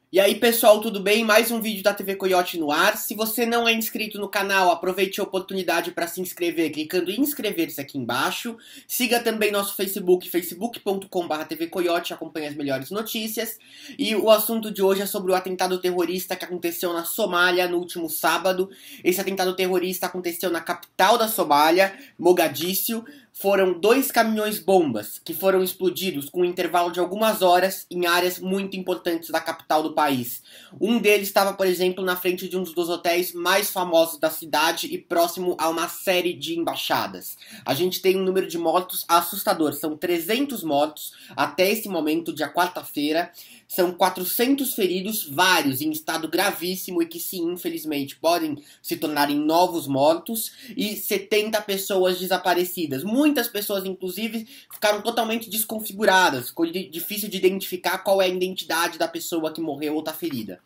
E aí pessoal, tudo bem? Mais um vídeo da TV Coiote no ar. Se você não é inscrito no canal, aproveite a oportunidade para se inscrever clicando em inscrever-se aqui embaixo. Siga também nosso Facebook, facebook.com/TV Coiote, acompanhe as melhores notícias. E o assunto de hoje é sobre o atentado terrorista que aconteceu na Somália no último sábado. Esse atentado terrorista aconteceu na capital da Somália, Mogadíscio. Foram 2 caminhões-bombas que foram explodidos com um intervalo de algumas horas em áreas muito importantes da capital do país. Um deles estava, por exemplo, na frente de um dos hotéis mais famosos da cidade e próximo a uma série de embaixadas. A gente tem um número de mortos assustador, são 300 mortos até esse momento, dia quarta-feira. São 400 feridos, vários em estado gravíssimo e que sim, infelizmente, podem se tornar em novos mortos, e 70 pessoas desaparecidas. Muitas pessoas, inclusive, ficaram totalmente desconfiguradas, ficou difícil de identificar qual é a identidade da pessoa que morreu ou está ferida.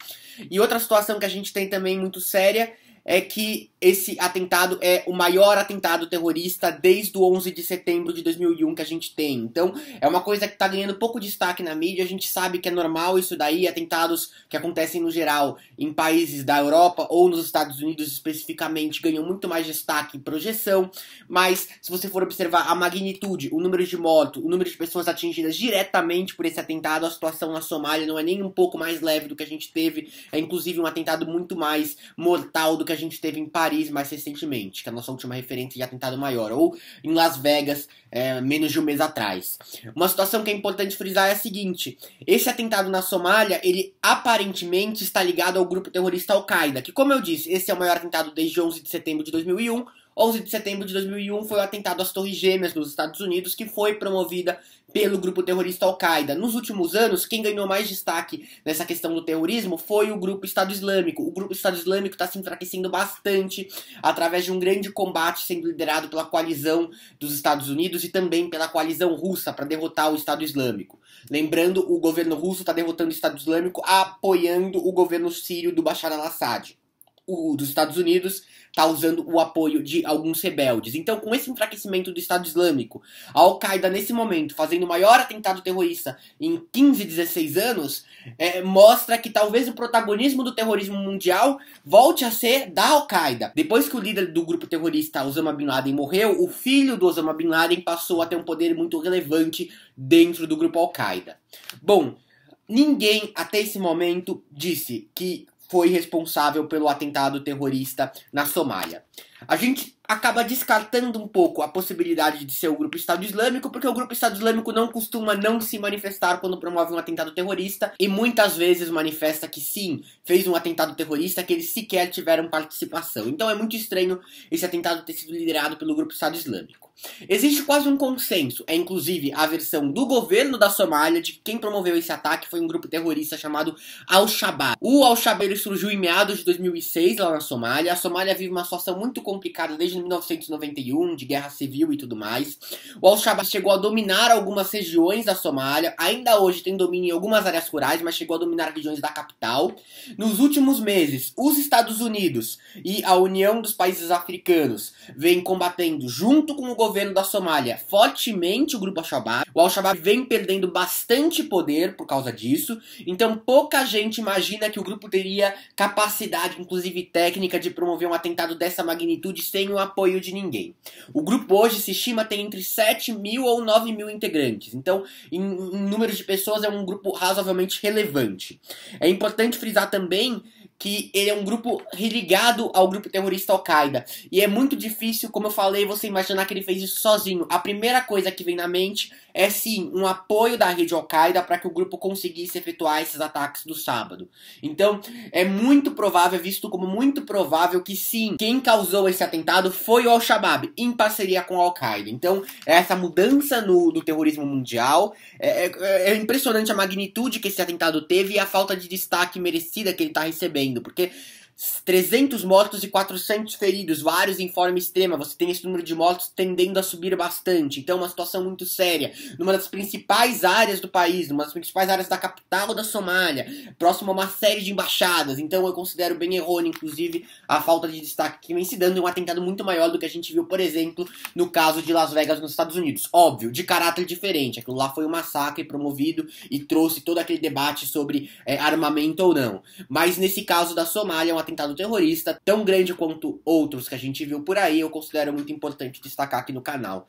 E outra situação que a gente tem também muito séria é que esse atentado é o maior atentado terrorista desde o 11 de setembro de 2001 que a gente tem. Então, é uma coisa que está ganhando pouco destaque na mídia. A gente sabe que é normal isso daí, atentados que acontecem no geral em países da Europa ou nos Estados Unidos especificamente ganham muito mais destaque e projeção. Mas, se você for observar a magnitude, o número de mortos, o número de pessoas atingidas diretamente por esse atentado, a situação na Somália não é nem um pouco mais leve do que a gente teve. É inclusive um atentado muito mais mortal do que a gente teve em Paris mais recentemente, que é a nossa última referência de atentado maior, ou em Las Vegas, menos de um mês atrás. Uma situação que é importante frisar é a seguinte: esse atentado na Somália, ele aparentemente está ligado ao grupo terrorista Al-Qaeda, que, como eu disse, esse é o maior atentado desde 11 de setembro de 2001. 11 de setembro de 2001 foi o atentado às Torres Gêmeas nos Estados Unidos, que foi promovida pelo grupo terrorista Al-Qaeda. Nos últimos anos, quem ganhou mais destaque nessa questão do terrorismo foi o grupo Estado Islâmico. O grupo Estado Islâmico está se enfraquecendo bastante através de um grande combate sendo liderado pela coalizão dos Estados Unidos e também pela coalizão russa para derrotar o Estado Islâmico. Lembrando, o governo russo está derrotando o Estado Islâmico apoiando o governo sírio do Bashar al-Assad. O dos Estados Unidos está usando o apoio de alguns rebeldes. Então, com esse enfraquecimento do Estado Islâmico, a Al-Qaeda, nesse momento, fazendo o maior atentado terrorista em 15, 16 anos, mostra que talvez o protagonismo do terrorismo mundial volte a ser da Al-Qaeda. Depois que o líder do grupo terrorista Osama Bin Laden morreu, o filho do Osama Bin Laden passou a ter um poder muito relevante dentro do grupo Al-Qaeda. Bom, ninguém até esse momento disse que foi responsável pelo atentado terrorista na Somália. A gente acaba descartando um pouco a possibilidade de ser o grupo Estado Islâmico, porque o grupo Estado Islâmico não costuma não se manifestar quando promove um atentado terrorista, e muitas vezes manifesta que sim, fez um atentado terrorista, que eles sequer tiveram participação. Então é muito estranho esse atentado ter sido liderado pelo grupo Estado Islâmico. Existe quase um consenso, inclusive a versão do governo da Somália, de que quem promoveu esse ataque foi um grupo terrorista chamado Al-Shabaab. O Al-Shabaab surgiu em meados de 2006 lá na Somália. A Somália vive uma situação muito complicada desde 1991, de guerra civil e tudo mais. O Al-Shabaab chegou a dominar algumas regiões da Somália, ainda hoje tem domínio em algumas áreas rurais, mas chegou a dominar regiões da capital. Nos últimos meses, os Estados Unidos e a União dos Países Africanos vêm combatendo, junto com o governo da Somália, fortemente o grupo Al-Shabaab. O Al-Shabaab vem perdendo bastante poder por causa disso, então pouca gente imagina que o grupo teria capacidade, inclusive técnica, de promover um atentado dessa magnitude sem o apoio de ninguém. O grupo hoje se estima ter entre 7 mil ou 9 mil integrantes, então em número de pessoas é um grupo razoavelmente relevante. É importante frisar também que ele é um grupo ligado ao grupo terrorista Al-Qaeda. E é muito difícil, como eu falei, você imaginar que ele fez isso sozinho. A primeira coisa que vem na mente é sim um apoio da rede Al-Qaeda para que o grupo conseguisse efetuar esses ataques do sábado. Então é muito provável, é visto como muito provável que sim, quem causou esse atentado foi o Al-Shabaab, em parceria com a Al-Qaeda. Então essa mudança do terrorismo mundial, é impressionante a magnitude que esse atentado teve e a falta de destaque merecida que ele está recebendo, porque 300 mortos e 400 feridos, vários em forma extrema. Você tem esse número de mortos tendendo a subir bastante. Então é uma situação muito séria. Numa das principais áreas do país, numa das principais áreas da capital da Somália, próximo a uma série de embaixadas. Então eu considero bem errôneo, inclusive, a falta de destaque que vem se dando em um atentado muito maior do que a gente viu, por exemplo, no caso de Las Vegas nos Estados Unidos. Óbvio, de caráter diferente. Aquilo lá foi um massacre promovido e trouxe todo aquele debate sobre armamento ou não. Mas nesse caso da Somália, é um atentado terrorista tão grande quanto outros que a gente viu por aí. Eu considero muito importante destacar aqui no canal.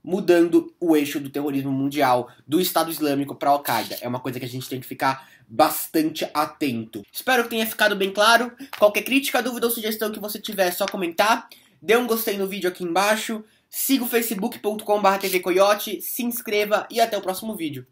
Mudando o eixo do terrorismo mundial do Estado Islâmico para a Al-Qaeda. É uma coisa que a gente tem que ficar bastante atento. Espero que tenha ficado bem claro. Qualquer crítica, dúvida ou sugestão que você tiver, é só comentar. Dê um gostei no vídeo aqui embaixo. Siga o facebook.com/tvcoyote, se inscreva e até o próximo vídeo.